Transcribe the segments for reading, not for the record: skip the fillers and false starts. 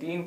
3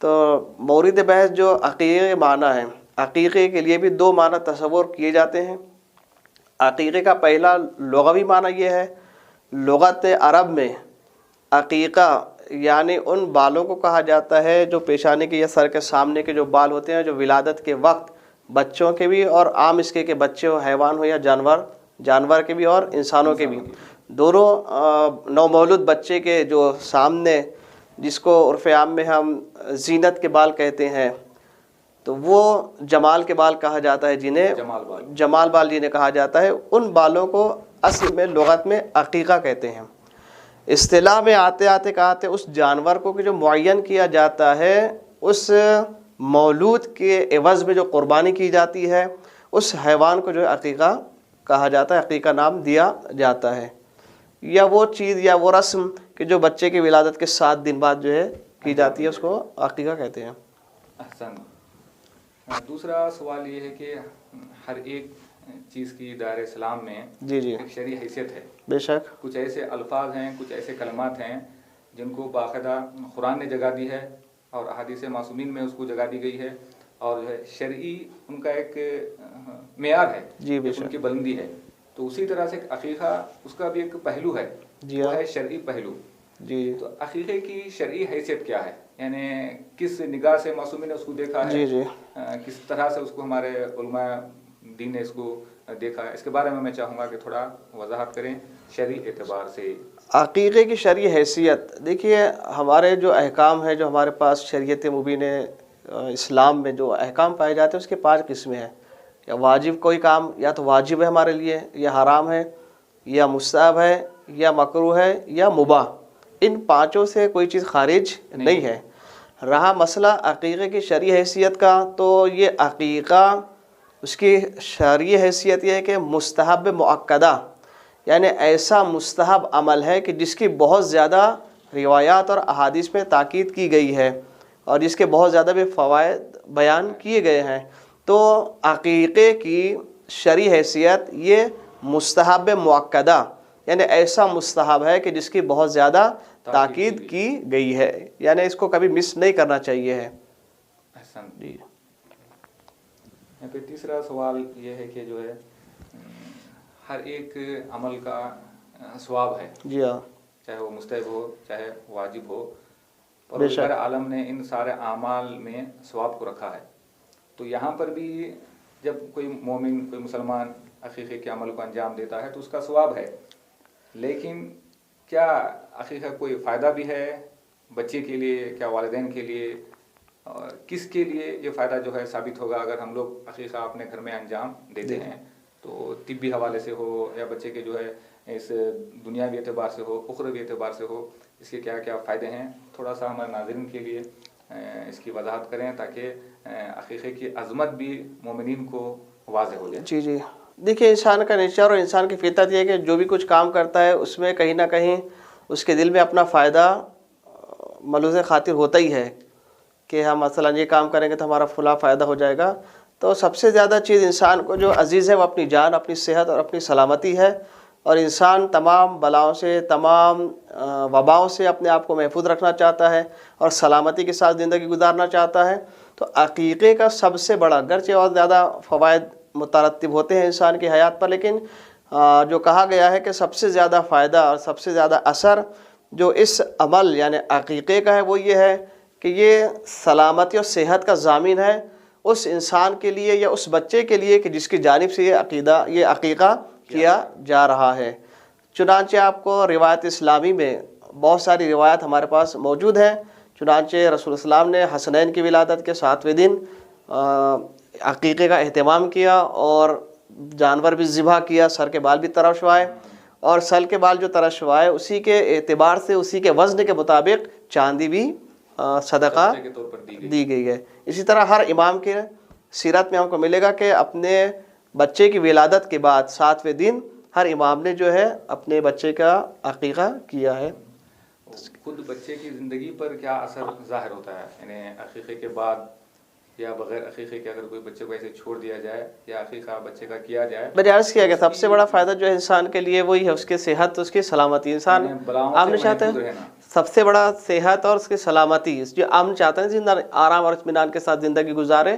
تو مورد بحث جو عقیقے کے معنی ہے، عقیقے کے لیے بھی دو معنی تصور کیے جاتے ہیں۔ عقیقے کا پہلا لغوی معنی یہ ہے، لغت عرب میں عقیقہ یعنی ان بالوں کو کہا جاتا ہے جو پیشانی کے یا سر کے سامنے کے جو بال ہوتے ہیں، جو ولادت کے وقت بچوں کے بھی اور عام اس کے بچے ہو، حیوان ہو یا جانور کے بھی اور انسانوں کے بھی، دونوں نومولود بچے کے جو سامنے، جس کو عرف عام میں ہم زینت کے بال کہتے ہیں، تو وہ جمال کے بال کہا جاتا ہے، جنہیں جمال بال جنہیں کہا جاتا ہے، ان بالوں کو اصل میں لغت میں عقیقہ کہتے ہیں۔ اصطلاح میں آتے آتے کہتے اس جانور کو کہ جو معین کیا جاتا ہے، اس مولود کے عوض میں جو قربانی کی جاتی ہے، اس حیوان کو جو ہے عقیقہ کہا جاتا ہے، عقیقہ نام دیا جاتا ہے۔ یا وہ چیز یا وہ رسم کہ جو بچے کی ولادت کے 7 دن بعد جو ہے کی جاتی ہے، اس کو عقیقہ کہتے ہیں۔ احسن۔ دوسرا سوال یہ ہے کہ ہر ایک چیز کی دائرہ اسلام میں ایک شرعی حیثیت ہے۔ بے شک کچھ ایسے الفاظ ہیں، کچھ ایسے کلمات ہیں جن کو باقاعدہ قرآن نے جگہ دی ہے اور احادیث معصومین میں اس کو جگہ دی گئی ہے، اور جو ہے شرعی ان کا ایک معیار ہے، ان کی بلندی ہے۔ تو اسی طرح سے عقیقہ اس کا بھی ایک پہلو ہے، وہ ہے شرعی پہلو۔ تو عقیقے کی شرعی حیثیت کیا ہے؟ یعنی کس نگاہ سے معصومین نے اس کو دیکھا ہے، کس طرح سے اس کو ہمارے علماء دین نے اس کو دیکھا ہے، اس کے بارے میں میں چاہوں گا کہ تھوڑا وضاحت کریں شرعی اعتبار سے۔ عقیقے کی شرعی حیثیت دیکھیے، ہمارے جو احکام ہیں، جو ہمارے پاس شریعت مبین اسلام میں جو احکام پائے جاتے ہیں، اس کے 5 قسمیں ہیں۔ یا واجب کوئی کام یا تو واجب ہے ہمارے لیے، یا حرام ہے، یا مستحب ہے، یا مکروہ ہے، یا مباح۔ ان 5 سے کوئی چیز خارج نہیں ہے۔ رہا مسئلہ عقیقے کی شرعی حیثیت کا، تو یہ عقیقہ اس کی شرعی حیثیت یہ ہے کہ مستحب مؤکدہ، یعنی ایسا مستحب عمل ہے کہ جس کی بہت زیادہ روایات اور احادیث میں تاکید کی گئی ہے اور جس کے بہت زیادہ بھی فوائد بیان کیے گئے ہیں۔ تو عقیقے کی شرعی حیثیت یہ مستحب مؤکدہ، یعنی ایسا مستحب ہے کہ جس کی بہت زیادہ تاکید کی گئی ہے، یعنی اس کو کبھی مس نہیں کرنا چاہیے ہے۔ جی۔ پھر تیسرا سوال یہ ہے کہ جو ہے ہر ایک عمل کا ثواب ہے، جی ہاں، چاہے وہ مستحب ہو چاہے واجب ہو، اور عالم نے ان سارے اعمال میں ثواب کو رکھا ہے۔ تو یہاں پر بھی جب کوئی مومن، کوئی مسلمان عقیقے کے عمل کو انجام دیتا ہے تو اس کا ثواب ہے، لیکن کیا عقیقہ کوئی فائدہ بھی ہے بچے کے لیے، کیا والدین کے لیے، اور کس کے لیے یہ فائدہ جو ہے ثابت ہوگا اگر ہم لوگ عقیقہ اپنے گھر میں انجام دیتے ہیں؟ تو طبی حوالے سے ہو یا بچے کے جو ہے اس دنیاوی اعتبار سے ہو، اخروی اعتبار سے ہو، اس کے کیا کیا فائدے ہیں، تھوڑا سا ہمارے ناظرین کے لیے اس کی وضاحت کریں تاکہ عقیقے کی عظمت بھی مومنین کو واضح ہو جائے۔ جی دیکھیے، انسان کا نیچر اور انسان کی فطرت یہ ہے کہ جو بھی کچھ کام کرتا ہے اس میں کہیں نہ کہیں اس کے دل میں اپنا فائدہ ملحوظ خاطر ہوتا ہی ہے کہ ہم مثلا یہ کام کریں گے تو ہمارا فلاں فائدہ ہو جائے گا۔ تو سب سے زیادہ چیز انسان کو جو عزیز ہے وہ اپنی جان، اپنی صحت اور اپنی سلامتی ہے، اور انسان تمام بلاؤں سے، تمام وباؤں سے اپنے آپ کو محفوظ رکھنا چاہتا ہے اور سلامتی کے ساتھ زندگی گزارنا چاہتا ہے۔ تو عقیقے کا سب سے بڑا، اگرچہ اور زیادہ فوائد مترتب ہوتے ہیں انسان کی حیات پر، لیکن جو کہا گیا ہے کہ سب سے زیادہ فائدہ اور سب سے زیادہ اثر جو اس عمل یعنی عقیقے کا ہے وہ یہ ہے کہ یہ سلامتی اور صحت کا ضامن ہے اس انسان کے لیے یا اس بچے کے لیے کہ جس کی جانب سے یہ عقیقہ کیا جا رہا ہے۔ چنانچہ آپ کو روایت اسلامی میں بہت ساری روایت ہمارے پاس موجود ہیں۔ چنانچہ رسول السلام نے حسنین کی ولادت کے 7ویں دن عقیقے کا اہتمام کیا اور جانور بھی ذبح کیا، سر کے بال بھی ترشوائے، اور سر کے بال جو ترشوائے اسی کے اعتبار سے، اسی کے وزن کے مطابق چاندی بھی صدقہ دی گئی ہے۔ اسی طرح ہر امام کے سیرت میں ہم کو ملے گا کہ اپنے بچے کی ولادت کے بعد 7ویں دن ہر امام نے جو ہے اپنے بچے کا عقیقہ کیا ہے۔ خود بچے کی زندگی پر کیا اثر ظاہر ہوتا ہے؟ یعنی عقیقے کے بعد یا بغیر عقیقے کے اگر کوئی بچے کو ایسے چھوڑ دیا جائے یا عقیقہ بچے کا کیا جائے، میں نے عرض کیا کہ سب سے بڑا فائدہ جو ہے انسان کے لیے وہی ہے اس کی صحت، اس کی سلامتی۔ انسان آپ نے چاہتے ہیں سب سے بڑا صحت اور اس کی سلامتی، جو امن چاہتے ہیں زندہ آرام اور اطمینان کے ساتھ زندگی گزارے،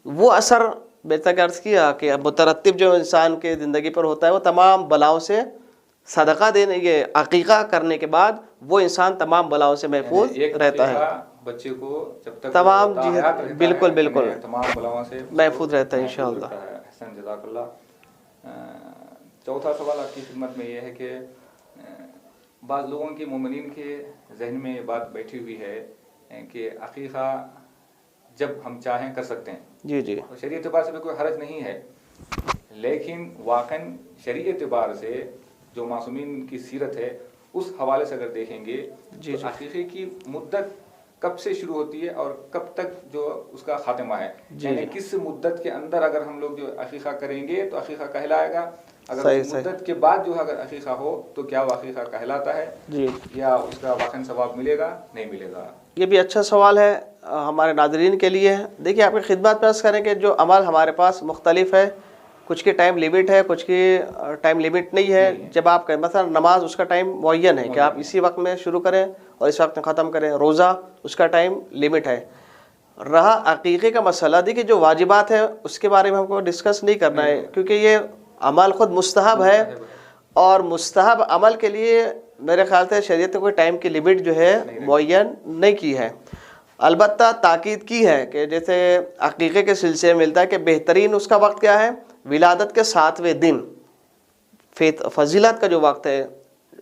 وہ اثر بیٹا کا عرض کیا کہ مترتب جو انسان کے زندگی پر ہوتا ہے وہ تمام بلاؤں سے صدقہ دینے، یہ عقیقہ کرنے کے بعد وہ انسان تمام بلاؤں سے محفوظ رہتا ہے، بچے کو جب تک تمام جی حیات رہتا بالکل ہے، بالکل تمام بلاؤں سے محفوظ رہتا ہے انشاءاللہ۔ احسن، جزاک اللہ۔ چوتھا سوال آپ کی خدمت میں یہ ہے کہ بعض لوگوں کی، مومنین کے ذہن میں یہ بات بیٹھی ہوئی ہے کہ عقیقہ جب ہم چاہیں کر سکتے ہیں، جی جی شرعی اعتبار سے بھی کوئی حرج نہیں ہے، لیکن واقعاً شرعی اعتبار سے جو معصومین کی سیرت ہے اس حوالے سے اگر دیکھیں گے جی تو عقیقے کی مدت کب سے شروع ہوتی ہے اور کب تک جو اس کا خاتمہ ہے، یعنی کس مدت کے اندر اگر ہم لوگ جو عقیقہ کریں گے تو عقیقہ کہلائے گا، اگر اس مدت کے بعد جو اگر عقیقہ ہو تو کیا وہ عقیقہ کہلاتا ہے جی، یا اس کا واقعاً ثواب ملے گا نہیں ملے گا؟ یہ بھی اچھا سوال ہے ہمارے ناظرین کے لیے۔ دیکھیے آپ کی خدمت پیش کریں کہ جو عمل ہمارے پاس مختلف ہے، کچھ کی ٹائم لیمٹ ہے، کچھ کی ٹائم لیمٹ نہیں ہے۔ جب آپ کہ مثلا نماز اس کا ٹائم معین ہے کہ آپ اسی وقت میں شروع کریں اور اس وقت میں ختم کریں، روزہ اس کا ٹائم لیمٹ ہے۔ رہا عقیقے کا مسئلہ، دیکھیے جو واجبات ہے اس کے بارے میں ہم کو ڈسکس نہیں کرنا ہے، کیونکہ یہ عمل خود مستحب ہے، اور مستحب عمل کے لیے میرے خیال سے شریعت نے کوئی ٹائم کی لیمٹ جو ہے معین نہیں کی ہے۔ البتہ تاکید کی ہے کہ جیسے عقیقے کے سلسلے میں ملتا ہے کہ بہترین اس کا وقت کیا ہے، ولادت کے 7ویں دن فضیلت کا جو وقت ہے،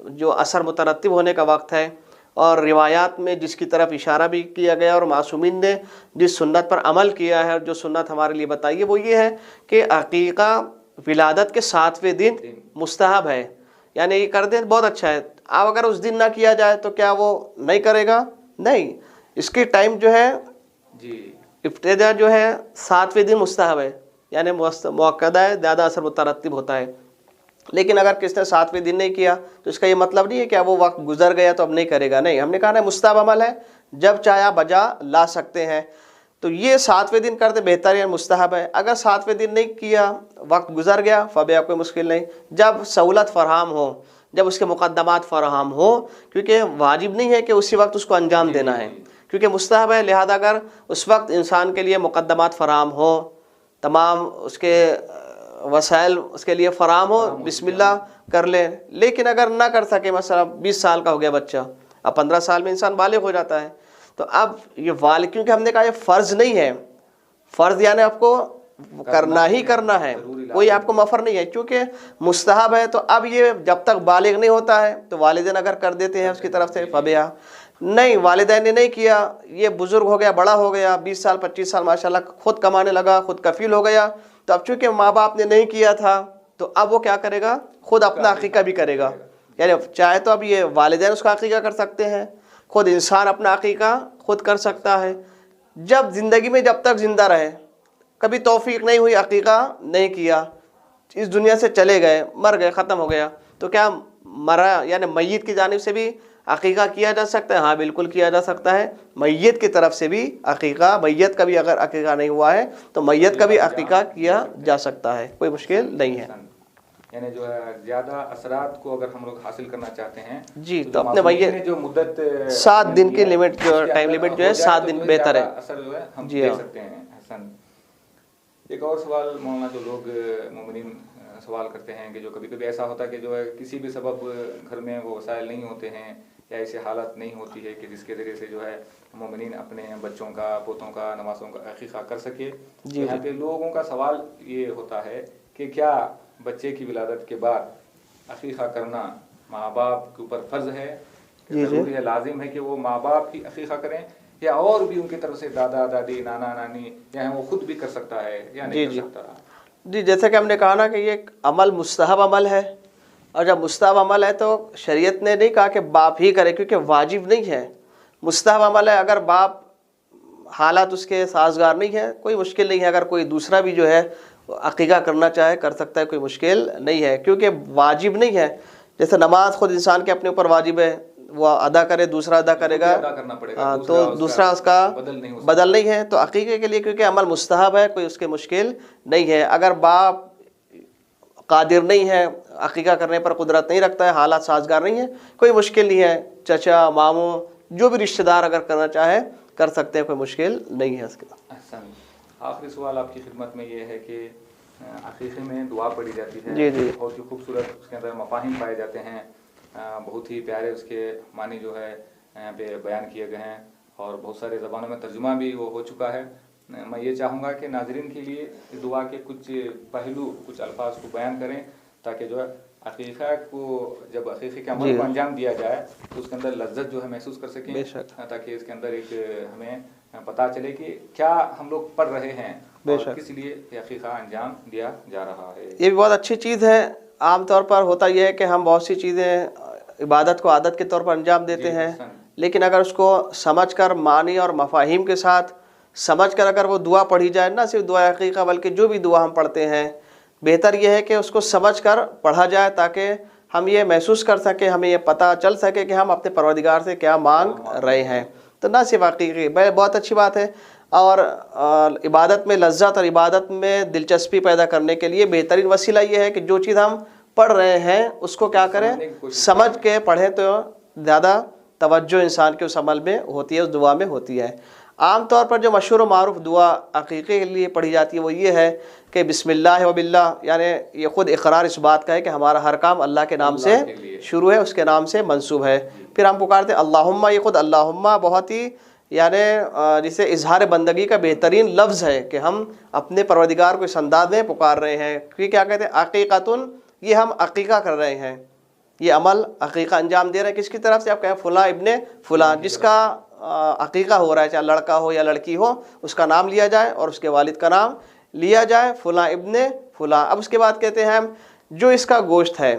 جو اثر مترتب ہونے کا وقت ہے، اور روایات میں جس کی طرف اشارہ بھی کیا گیا اور معصومین نے جس سنت پر عمل کیا ہے اور جو سنت ہمارے لیے بتائی ہے وہ یہ ہے کہ عقیقہ ولادت کے 7ویں دن مستحب ہے، یعنی یہ کر دیں بہت اچھا ہے۔ اب اگر اس دن نہ کیا جائے تو کیا وہ نہیں کرے گا؟ نہیں، اس کی ٹائم جو ہے ابتدا جو ہے 7ویں دن مستحب ہے، یعنی موقع ہے، زیادہ اثر مترتب ہوتا ہے۔ لیکن اگر کس نے 7ویں دن نہیں کیا تو اس کا یہ مطلب نہیں ہے کہ اب وہ وقت گزر گیا تو اب نہیں کرے گا، نہیں، ہم نے کہا نا مستحب عمل ہے، جب چاہے بجا لا سکتے ہیں، تو یہ 7ویں دن کرتے بہتر ہے، مستحب ہے۔ اگر 7ویں دن نہیں کیا، وقت گزر گیا، فبیا کوئی مشکل نہیں، جب سہولت فراہم ہو، جب اس کے مقدمات فراہم ہو، کیونکہ واجب نہیں ہے کہ اسی وقت اس کو انجام دینا ہے، کیونکہ مستحب ہے، لہذا اگر اس وقت انسان کے لیے مقدمات فراہم ہو، تمام اس کے وسائل اس کے لیے فراہم ہو، بسم اللہ کر لے۔ لیکن اگر نہ کر سکے، مثلا 20 سال کا ہو گیا بچہ، اب 15 سال میں انسان بالغ ہو جاتا ہے، تو اب یہ والد، کیونکہ ہم نے کہا یہ فرض نہیں ہے، فرض یعنی آپ کو کرنا ہی کرنا ہے، کوئی آپ کو مفر نہیں ہے، کیونکہ مستحب ہے۔ تو اب یہ جب تک بالغ نہیں ہوتا ہے تو والدین اگر کر دیتے ہیں اس کی طرف سے فبیا، نہیں، والدین نے نہیں کیا، یہ بزرگ ہو گیا، بڑا ہو گیا، 20 سال 25 سال ماشاءاللہ خود کمانے لگا، خود کفیل ہو گیا، تو اب چونکہ ماں باپ نے نہیں کیا تھا تو اب وہ کیا کرے گا، خود اپنا عقیقہ بھی کرے گا، یعنی چاہے تو اب یہ والدین اس کا عقیقہ کر سکتے ہیں، خود انسان اپنا عقیقہ خود کر سکتا ہے، جب زندگی میں جب تک زندہ رہے، کبھی توفیق نہیں ہوئی، عقیقہ نہیں کیا، اس دنیا سے چلے گئے، مر گئے، ختم ہو گیا، تو کیا مرا یعنی میت کی جانب سے بھی عقیقہ کیا جا سکتا ہے؟ ہاں بالکل کیا جا سکتا ہے، میت کی طرف سے بھی عقیقہ، میت کا بھی اگر عقیقہ نہیں ہوا ہے تو میت کا بھی عقیقہ کیا جا سکتا ہے، کوئی مشکل نہیں ہے۔ یعنی جو ہے زیادہ اثرات کو اگر ہم لوگ حاصل کرنا چاہتے ہیں جی تو اپنے میت جو مدت 7 دن کی لمٹ، جو ٹائم لمٹ جو ہے 7 دن بہتر ہے، اثر جو ہے ہم جی دیکھ سکتے ہیں۔ حسن، ایک اور سوال مولانا، جو لوگ مومنین سوال کرتے ہیں کہ جو کبھی کبھی ایسا ہوتا ہے کہ جو ہے کسی بھی سبب گھر میں وہ وسائل نہیں ہوتے ہیں یا ایسی حالت نہیں ہوتی ہے کہ جس کے ذریعے سے جو ہے مومنین اپنے بچوں کا، پوتوں کا، نوازوں کا عقیقہ کر سکے، یہاں پہ لوگوں کا سوال یہ ہوتا ہے کہ کیا بچے کی ولادت کے بعد عقیقہ کرنا ماں باپ کے اوپر فرض ہے، ضروری ہے، لازم ہے کہ وہ ماں باپ ہی عقیقہ کریں، یا اور بھی ان کی طرف سے دادا دادی، نانا نانی، یا وہ خود بھی کر سکتا ہے یا نہیں کر سکتا؟ جی، جیسے کہ ہم نے کہا نا کہ یہ ایک عمل مستحب عمل ہے، اور جب مستحب عمل ہے تو شریعت نے نہیں کہا کہ باپ ہی کرے، کیونکہ واجب نہیں ہے، مستحب عمل ہے۔ اگر باپ حالات اس کے سازگار نہیں ہے کوئی مشکل نہیں ہے، اگر کوئی دوسرا بھی جو ہے عقیقہ کرنا چاہے کر سکتا ہے، کوئی مشکل نہیں ہے، کیونکہ واجب نہیں ہے۔ جیسے نماز خود انسان کے اپنے اوپر واجب ہے، وہ ادا کرے، دوسرا ادا کرے گا تو دوسرا اس کا بدل نہیں ہے، تو عقیقے کے لیے کیونکہ عمل مستحب ہے، کوئی اس کے مشکل نہیں ہے۔ اگر باپ قادر نہیں ہے، عقیقہ کرنے پر قدرت نہیں رکھتا ہے، حالات سازگار نہیں ہیں، کوئی مشکل نہیں ہے، چچا ماموں جو بھی رشتہ دار اگر کرنا چاہے کر سکتے ہیں، کوئی مشکل نہیں ہے اس کے بعد۔ احسن۔ آخری سوال آپ کی خدمت میں یہ ہے کہ عقیقے میں دعا پڑھی جاتی ہے، جی جی، بہت ہی خوبصورت اس کے اندر مفاہیم پائے جاتے ہیں، بہت ہی پیارے اس کے معنی جو ہے یہاں پہ بیان کیے گئے ہیں، اور بہت سارے زبانوں میں ترجمہ بھی وہ ہو چکا ہے۔ میں یہ چاہوں گا کہ ناظرین کے لیے اس دعا کے کچھ پہلو، کچھ الفاظ کو بیان کریں، تاکہ جو ہے عقیقہ کو، جب عقیقے کے عمل کو انجام دیا جائے تو اس کے اندر لذت جو ہے محسوس کر سکیں، تاکہ اس کے اندر ایک ہمیں پتہ چلے کہ کیا ہم لوگ پڑھ رہے ہیں اور کس لیے یہ عقیقہ انجام دیا جا رہا ہے۔ یہ بھی بہت اچھی چیز ہے۔ عام طور پر ہوتا یہ ہے کہ ہم بہت سی چیزیں عبادت کو عادت کے طور پر انجام دیتے ہیں، لیکن اگر اس کو سمجھ کر معنی اور مفاہیم کے ساتھ سمجھ کر اگر وہ دعا پڑھی جائے، نہ صرف دعا عقیقہ بلکہ جو بھی دعا ہم پڑھتے ہیں، بہتر یہ ہے کہ اس کو سمجھ کر پڑھا جائے، تاکہ ہم یہ محسوس کر سکیں، ہمیں یہ پتہ چل سکے کہ ہم اپنے پروردگار سے کیا مانگ رہے ہیں۔ تو نہ صرف عقیقی، بہت اچھی بات ہے، اور عبادت میں لذت اور عبادت میں دلچسپی پیدا کرنے کے لیے بہترین وسیلہ یہ ہے کہ جو چیز ہم پڑھ رہے ہیں اس کو کیا کریں، سمجھ کے پڑھیں، تو زیادہ توجہ انسان کے اس عمل میں ہوتی ہے، اس دعا میں ہوتی ہے۔ عام طور پر جو مشہور و معروف دعا عقیقے کے لیے پڑھی جاتی ہے وہ یہ ہے کہ بسم اللہ و باللہ، یعنی یہ خود اقرار اس بات کا ہے کہ ہمارا ہر کام اللہ کے نام سے شروع ہے، اس کے نام سے منسوب ہے۔ پھر ہم پکارتے ہیں اللہم، یہ خود اللہم بہت ہی یعنی جسے اظہار بندگی کا بہترین لفظ ہے کہ ہم اپنے پروردگار کو اس انداز میں پکار رہے ہیں کہ کیا کہتے ہیں، عقیقتن، یہ ہم عقیقہ کر رہے ہیں، یہ عمل عقیقہ انجام دے رہے ہیں۔ کس کی طرف سے؟ آپ کہیں فلاں ابن فلاں، جس کا عقیقہ ہو رہا ہے، چاہے لڑکا ہو یا لڑکی ہو، اس کا نام لیا جائے اور اس کے والد کا نام لیا جائے، فلاں ابن فلاں۔ اب اس کے بعد کہتے ہیں ہم جو اس کا گوشت ہے،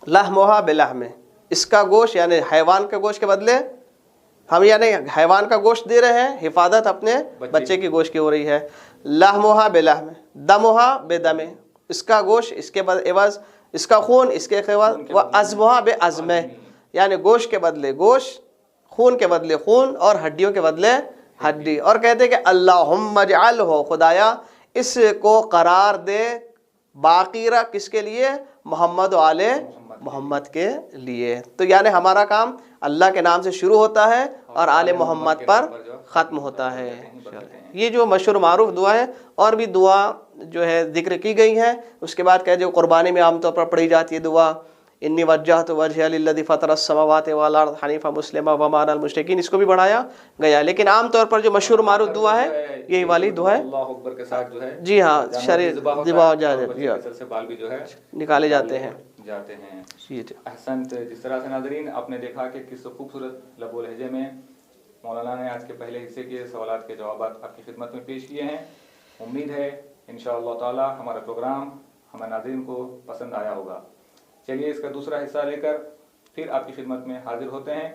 لحمھا بلحم، اس کا گوشت یعنی حیوان کے گوشت کے بدلے ہم یعنی حیوان کا گوشت دے رہے ہیں، حفاظت اپنے بچے کی گوشت کی ہو رہی ہے۔ لحمھا بلحم، دمھا بدم، اس کا گوشت اس کے عوض، اس کا خون اس کے عوض، وعظمھا بعظم، یعنی گوشت کے بدلے گوشت، خون کے بدلے خون، اور ہڈیوں کے بدلے ہڈی۔ اور کہتے ہیں کہ اللہم اجعلہ، خدایا اس کو قرار دے باقی رکھ، کس کے لیے؟ محمد و آل محمد کے لیے۔ تو یعنی ہمارا کام اللہ کے نام سے شروع ہوتا ہے اور آل محمد پر ختم ہوتا ہے۔ یہ جو مشہور معروف دعا ہے، اور بھی دعا جو ہے ذکر کی گئی ہے۔ اس کے بعد جو قربانی میں عام طور پر پڑھی جاتی ہے دعا، انی وجہت وجہی للذی فطر السماوات والارض حنیفا مسلما وما انا المشرکین، اس کو بھی بڑھایا گیا، لیکن عام طور پر جو مشہور معروف دعا ہے یہی والی دعا ہے۔ اللہ اکبر کے ساتھ جو ہے جی ہاں، شرع ذبح سے بال بھی جو ہے نکالے جاتے ہیں۔ احسنت۔ جس طرح سے ناظرین آپ نے دیکھا کہ کس خوبصورت لب و لہجے میں مولانا نے آج کے پہلے حصے کے سوالات کے جوابات آپ کی خدمت میں پیش کیے ہیں۔ امید ہے انشاءاللہ تعالی ہمارا پروگرام ہمارے ناظرین کو پسند آیا ہوگا۔ چلیے اس کا دوسرا حصہ لے کر پھر آپ کی خدمت میں حاضر ہوتے ہیں۔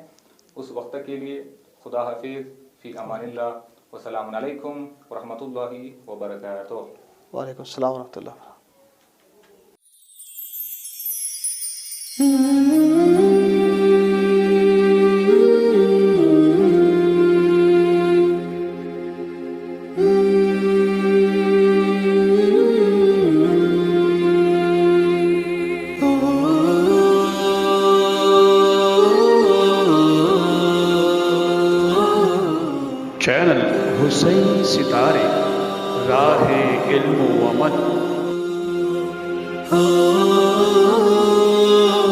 اس وقت کے لیے خدا حافظ، فی امان اللہ، والسلام علیکم ورحمۃ اللہ وبرکاتہ۔ وعلیکم السلام ورحمۃ اللہ۔ چینل حسین ستارے، راہ علم و عمل۔